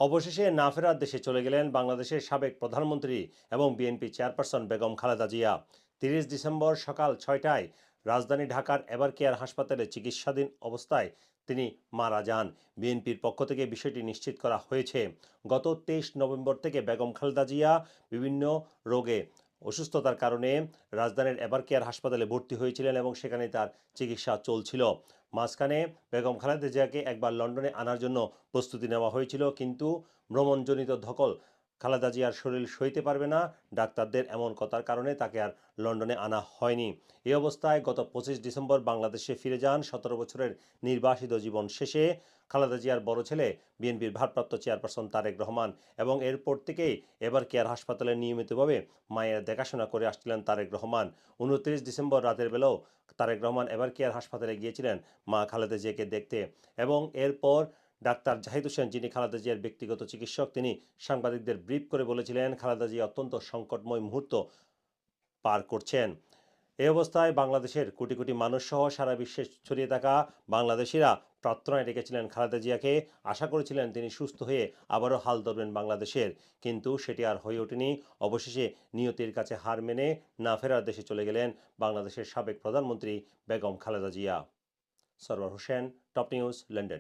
অবশেষে না ফেরার দেশে চলে গেলেন বাংলাদেশের সাবেক প্রধানমন্ত্রী এবং BNP chairperson Begum Khaleda Zia. 30 December সকাল 6টায় রাজধানী ঢাকার এভারকেয়ার হাসপাতালে চিকিৎসাধীন অবস্থায় তিনি মারা যান। বিএনপির পক্ষ থেকে বিষয়টি নিশ্চিত করা হয়েছে। গত 23 নভেম্বর থেকে বেগম খালেদা জিয়া বিভিন্ন রোগে অসুস্থতার কারণে রাজধানীর এভারকেয়ার হাসপাতালে ভর্তি হয়েছিলেন এবং সেখানে তার চিকিৎসা চলছিল। মাঝখানে বেগম খালেদা জিয়াকে একবার লন্ডনে আনার জন্য প্রস্তুতি নেওয়া হয়েছিল, কিন্তু ভ্রমণজনিত ধকল খালেদা জিয়ার শরীর সইতে পারবে না ডাক্তারদের এমন কথার কারণে তাকে আর লন্ডনে আনা হয়নি। এই অবস্থায় গত 25 ডিসেম্বর বাংলাদেশে ফিরে যান 17 বছরের নির্বাসিত জীবন শেষে খালেদা জিয়ার বড় ছেলে বিএনপির ভারপ্রাপ্ত চেয়ারপারসন তারেক রহমান, এবং এরপর থেকেই এবার কেয়ার হাসপাতালে নিয়মিতভাবে মায়ের দেখাশোনা করে আসছিলেন তারেক রহমান। 29 ডিসেম্বর রাতের বেলাও তারেক রহমান এবার কেয়ার হাসপাতালে গিয়েছিলেন মা খালেদা জিয়াকে দেখতে, এবং এরপর ডাক্তার জাহিদ হোসেন, যিনি খালেদা জিয়ার ব্যক্তিগত চিকিৎসক, তিনি সাংবাদিকদের ব্রিফ করে বলেছিলেন খালেদা জিয়া অত্যন্ত সংকটময় মুহূর্ত পার করছেন। এই অবস্থায় বাংলাদেশের কোটি কোটি মানুষ সহ সারা বিশ্বে ছড়িয়ে থাকা বাংলাদেশিরা প্রার্থনায় রেখেছিলেন খালেদা জিয়াকে। আশা করেছিলেন তিনি সুস্থ হয়ে আবারও হাল ধরবেন বাংলাদেশের, কিন্তু সেটি আর হয়ে ওঠেনি। অবশেষে নিয়তির কাছে হার মেনে না ফেরার দেশে চলে গেলেন বাংলাদেশের সাবেক প্রধানমন্ত্রী Begum Khaleda Zia. Sarwar Hossain, top news, London.